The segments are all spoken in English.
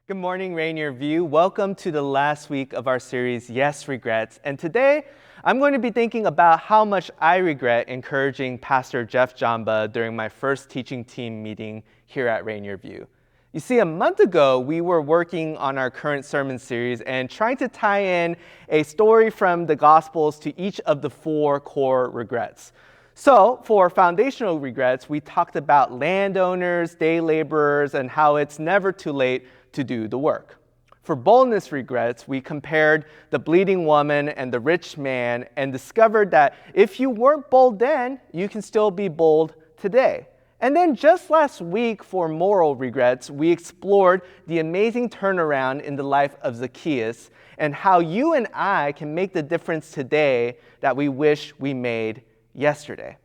Good morning, Rainier View. Welcome to the last week of our series, Yes, Regrets. And today, I'm going to be thinking about how much I regret encouraging Pastor Jeff Jamba during my first teaching team meeting here at Rainier View. You see, a month ago, we were working on our current sermon series and trying to tie in a story from the Gospels to each of the 4 core regrets. So, for foundational regrets, we talked about landowners, day laborers, and how it's never too late to do the work. For boldness regrets, we compared the bleeding woman and the rich man and discovered that if you weren't bold then, you can still be bold today. And then just last week for moral regrets, we explored the amazing turnaround in the life of Zacchaeus and how you and I can make the difference today that we wish we made yesterday.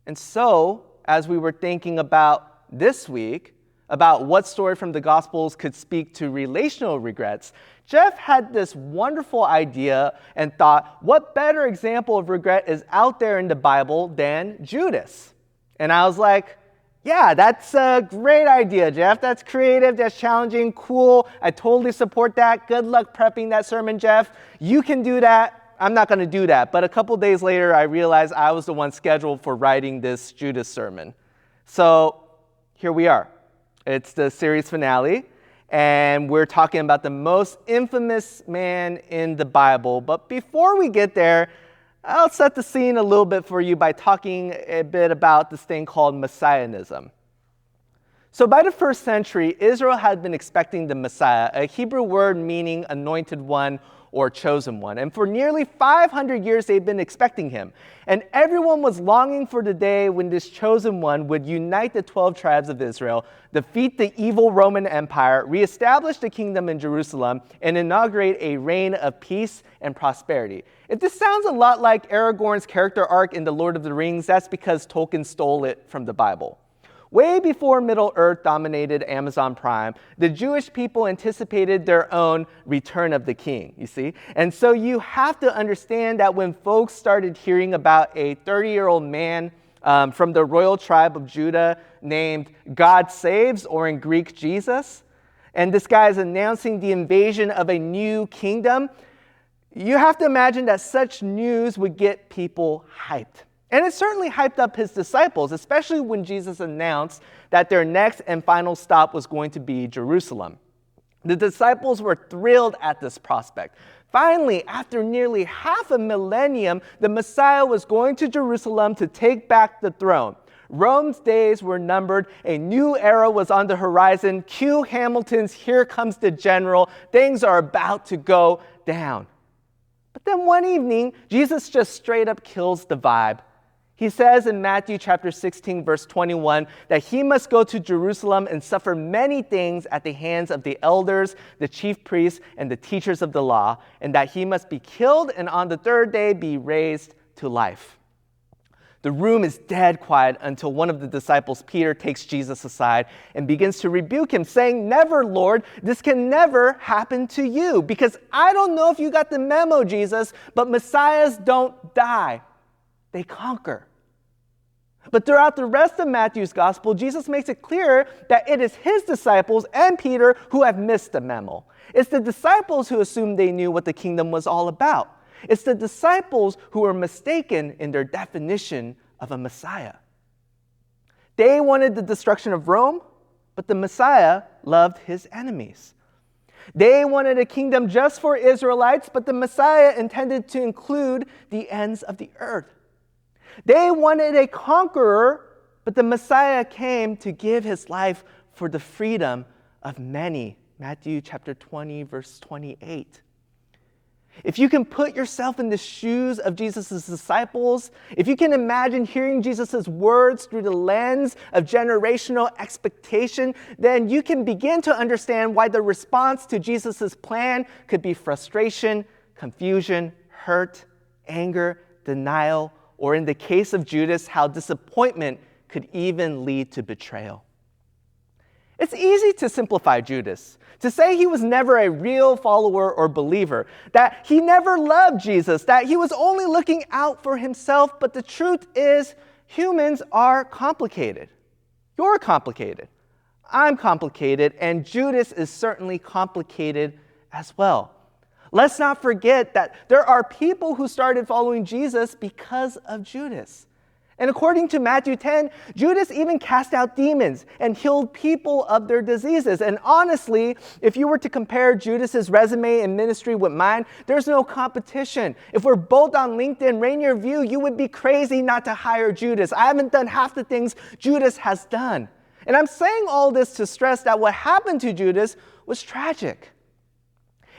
And so, as we were thinking about this week, about what story from the Gospels could speak to relational regrets, Jeff had this wonderful idea and thought, what better example of regret is out there in the Bible than Judas? And I was like, yeah, that's a great idea, Jeff. That's creative, that's challenging, cool. I totally support that. Good luck prepping that sermon, Jeff. You can do that. I'm not going to do that. But a couple days later, I realized I was the one scheduled for writing this Judas sermon. So here we are. It's the series finale, and we're talking about the most infamous man in the Bible. But before we get there, I'll set the scene a little bit for you by talking a bit about this thing called Messianism. So by the first century, Israel had been expecting the Messiah, a Hebrew word meaning anointed one or chosen one. And for nearly 500 years, they'd been expecting him. And everyone was longing for the day when this chosen one would unite the 12 tribes of Israel, defeat the evil Roman Empire, reestablish the kingdom in Jerusalem, and inaugurate a reign of peace and prosperity. If this sounds a lot like Aragorn's character arc in The Lord of the Rings, that's because Tolkien stole it from the Bible. Way before Middle-earth dominated Amazon Prime, the Jewish people anticipated their own return of the king, you see? And so you have to understand that when folks started hearing about a 30-year-old man from the royal tribe of Judah named God Saves, or in Greek, Jesus, and this guy is announcing the invasion of a new kingdom, you have to imagine that such news would get people hyped. And it certainly hyped up his disciples, especially when Jesus announced that their next and final stop was going to be Jerusalem. The disciples were thrilled at this prospect. Finally, after nearly half a millennium, the Messiah was going to Jerusalem to take back the throne. Rome's days were numbered. A new era was on the horizon. Cue Hamilton's "Here Comes the General." Things are about to go down. But then one evening, Jesus just straight up kills the vibe. He says in Matthew chapter 16, verse 21, that he must go to Jerusalem and suffer many things at the hands of the elders, the chief priests, and the teachers of the law, and that he must be killed and on the third day be raised to life. The room is dead quiet until one of the disciples, Peter, takes Jesus aside and begins to rebuke him, saying, "Never, Lord, this can never happen to you, because I don't know if you got the memo, Jesus, but messiahs don't die. They conquer." But throughout the rest of Matthew's gospel, Jesus makes it clear that it is his disciples and Peter who have missed the memo. It's the disciples who assumed they knew what the kingdom was all about. It's the disciples who are mistaken in their definition of a Messiah. They wanted the destruction of Rome, but the Messiah loved his enemies. They wanted a kingdom just for Israelites, but the Messiah intended to include the ends of the earth. They wanted a conqueror, but the Messiah came to give his life for the freedom of many. Matthew chapter 20, verse 28. If you can put yourself in the shoes of Jesus' disciples, if you can imagine hearing Jesus' words through the lens of generational expectation, then you can begin to understand why the response to Jesus' plan could be frustration, confusion, hurt, anger, denial, or in the case of Judas, how disappointment could even lead to betrayal. It's easy to simplify Judas, to say he was never a real follower or believer, that he never loved Jesus, that he was only looking out for himself. But the truth is, humans are complicated. You're complicated. I'm complicated, and Judas is certainly complicated as well. Let's not forget that there are people who started following Jesus because of Judas. And according to Matthew 10, Judas even cast out demons and healed people of their diseases. And honestly, if you were to compare Judas's resume and ministry with mine, there's no competition. If we're both on LinkedIn, Rainier View, you would be crazy not to hire Judas. I haven't done half the things Judas has done. And I'm saying all this to stress that what happened to Judas was tragic.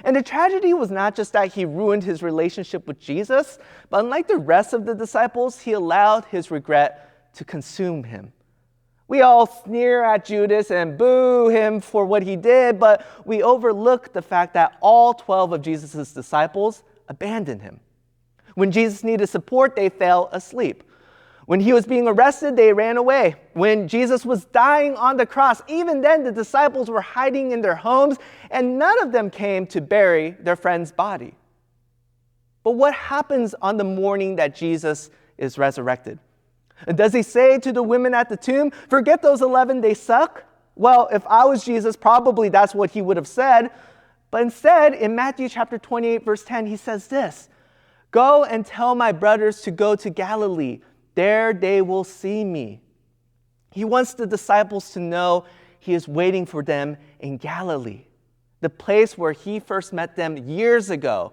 And the tragedy was not just that he ruined his relationship with Jesus, but unlike the rest of the disciples, he allowed his regret to consume him. We all sneer at Judas and boo him for what he did, but we overlook the fact that all 12 of Jesus' disciples abandoned him. When Jesus needed support, they fell asleep. When he was being arrested, they ran away. When Jesus was dying on the cross, even then the disciples were hiding in their homes, and none of them came to bury their friend's body. But what happens on the morning that Jesus is resurrected? Does he say to the women at the tomb, "Forget those 11, they suck"? Well, if I was Jesus, probably that's what he would have said. But instead, in Matthew chapter 28, verse 10, he says this, "Go and tell my brothers to go to Galilee. There they will see me." He wants the disciples to know he is waiting for them in Galilee, the place where he first met them years ago,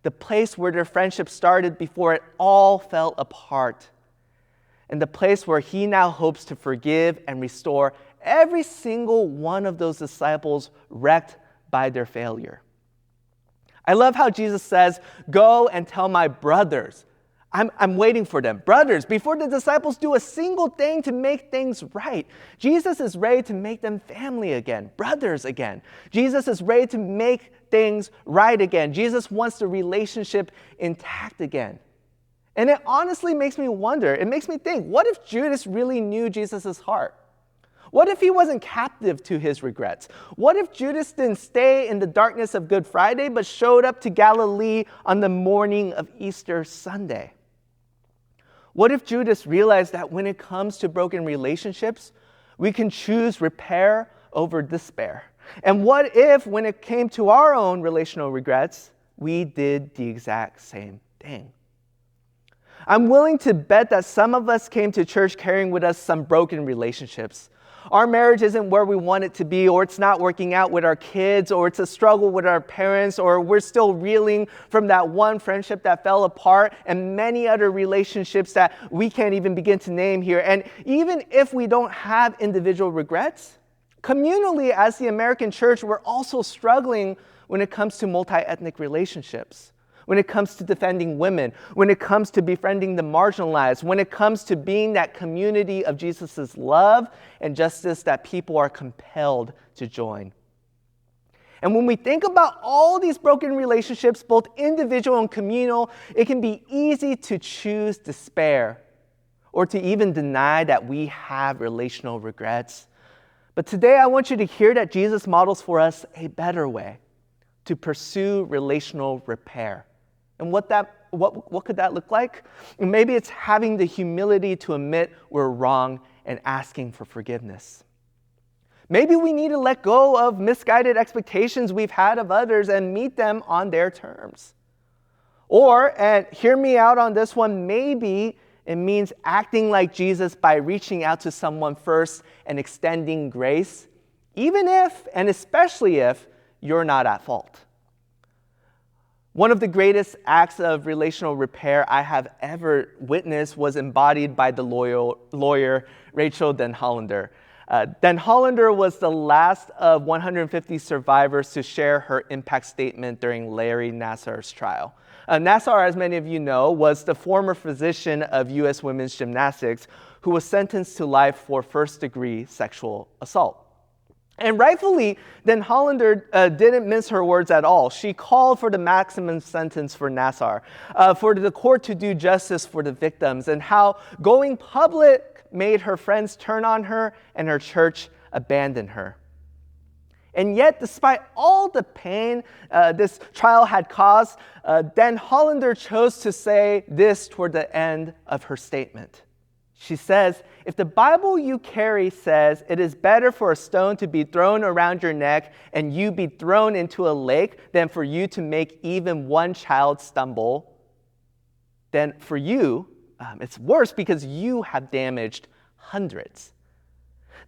the place where their friendship started before it all fell apart, and the place where he now hopes to forgive and restore every single one of those disciples wrecked by their failure. I love how Jesus says, "Go and tell my brothers." I'm waiting for them. Brothers, before the disciples do a single thing to make things right, Jesus is ready to make them family again, brothers again. Jesus is ready to make things right again. Jesus wants the relationship intact again. And it honestly makes me wonder, it makes me think, what if Judas really knew Jesus' heart? What if he wasn't captive to his regrets? What if Judas didn't stay in the darkness of Good Friday, but showed up to Galilee on the morning of Easter Sunday? What if Judas realized that when it comes to broken relationships, we can choose repair over despair? And what if, when it came to our own relational regrets, we did the exact same thing? I'm willing to bet that some of us came to church carrying with us some broken relationships. Our marriage isn't where we want it to be, or it's not working out with our kids, or it's a struggle with our parents, or we're still reeling from that one friendship that fell apart, and many other relationships that we can't even begin to name here. And even if we don't have individual regrets, communally as the American church, we're also struggling when it comes to multi-ethnic relationships, when it comes to defending women, when it comes to befriending the marginalized, when it comes to being that community of Jesus' love and justice that people are compelled to join. And when we think about all these broken relationships, both individual and communal, it can be easy to choose despair or to even deny that we have relational regrets. But today I want you to hear that Jesus models for us a better way to pursue relational repair. And what could that look like? And maybe it's having the humility to admit we're wrong and asking for forgiveness. Maybe we need to let go of misguided expectations we've had of others and meet them on their terms. Or, and hear me out on this one, maybe it means acting like Jesus by reaching out to someone first and extending grace, even if, and especially if, you're not at fault. One of the greatest acts of relational repair I have ever witnessed was embodied by the lawyer Rachel Den Hollander. Den Hollander was the last of 150 survivors to share her impact statement during Larry Nassar's trial. Nassar, as many of you know, was the former physician of U.S. women's gymnastics who was sentenced to life for first-degree sexual assault. And rightfully, Den Hollander didn't mince her words at all. She called for the maximum sentence for Nassar, for the court to do justice for the victims, and how going public made her friends turn on her and her church abandon her. And yet, despite all the pain this trial had caused, Den Hollander chose to say this toward the end of her statement. She says, if the Bible you carry says it is better for a stone to be thrown around your neck and you be thrown into a lake than for you to make even one child stumble, then for you, it's worse because you have damaged hundreds.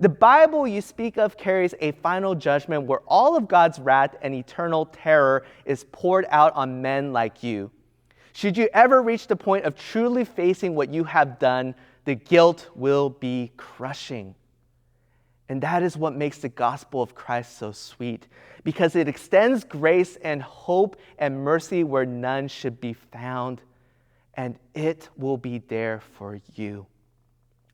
The Bible you speak of carries a final judgment where all of God's wrath and eternal terror is poured out on men like you. Should you ever reach the point of truly facing what you have done, the guilt will be crushing. And that is what makes the gospel of Christ so sweet, because it extends grace and hope and mercy where none should be found, and it will be there for you.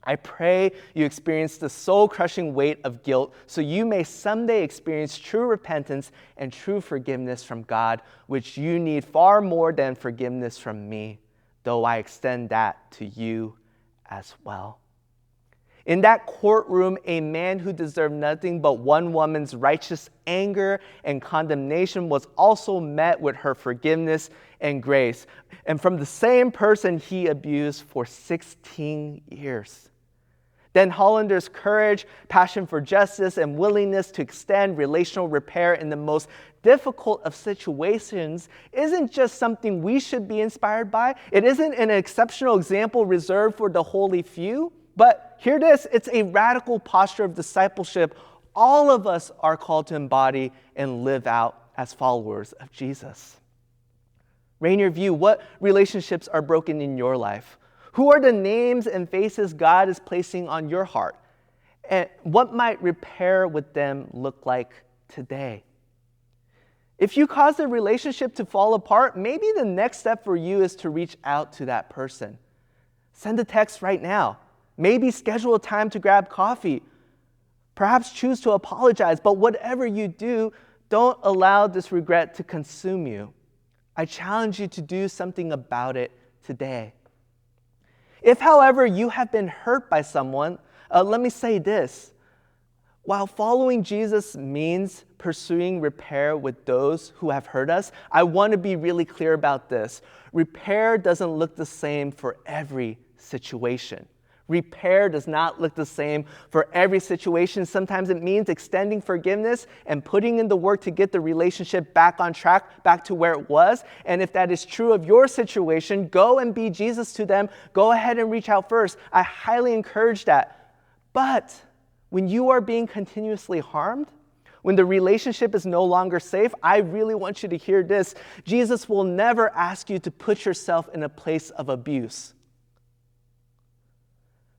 I pray you experience the soul-crushing weight of guilt so you may someday experience true repentance and true forgiveness from God, which you need far more than forgiveness from me, though I extend that to you as well. In that courtroom, a man who deserved nothing but one woman's righteous anger and condemnation was also met with her forgiveness and grace, and from the same person he abused for 16 years. Then Hollander's courage, passion for justice, and willingness to extend relational repair in the most difficult of situations isn't just something we should be inspired by. It isn't an exceptional example reserved for the holy few. But hear this, it's a radical posture of discipleship all of us are called to embody and live out as followers of Jesus. Rainier View, what relationships are broken in your life? Who are the names and faces God is placing on your heart? And what might repair with them look like today? If you caused a relationship to fall apart, maybe the next step for you is to reach out to that person. Send a text right now. Maybe schedule a time to grab coffee. Perhaps choose to apologize, but whatever you do, don't allow this regret to consume you. I challenge you to do something about it today. If, however, you have been hurt by someone, let me say this. While following Jesus means pursuing repair with those who have hurt us, I want to be really clear about this. Repair doesn't look the same for every situation. Repair does not look the same for every situation. Sometimes it means extending forgiveness and putting in the work to get the relationship back on track, back to where it was. And if that is true of your situation, go and be Jesus to them. Go ahead and reach out first. I highly encourage that. But when you are being continuously harmed, when the relationship is no longer safe, I really want you to hear this. Jesus will never ask you to put yourself in a place of abuse.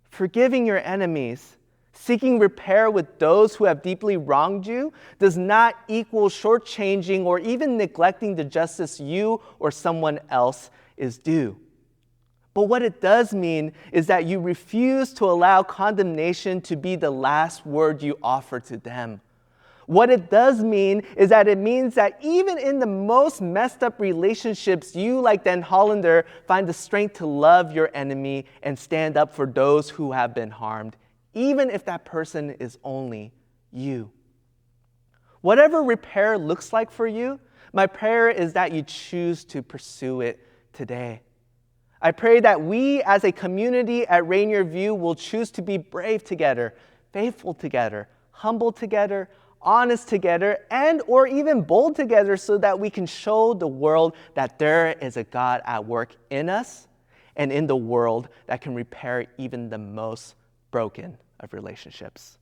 Forgiving your enemies, seeking repair with those who have deeply wronged you, does not equal shortchanging or even neglecting the justice you or someone else is due. But what it does mean is that you refuse to allow condemnation to be the last word you offer to them. What it does mean is that it means that even in the most messed up relationships, you, like Dan Hollander, find the strength to love your enemy and stand up for those who have been harmed, even if that person is only you. Whatever repair looks like for you, my prayer is that you choose to pursue it today. I pray that we as a community at Rainier View will choose to be brave together, faithful together, humble together, honest together, and or even bold together so that we can show the world that there is a God at work in us and in the world that can repair even the most broken of relationships.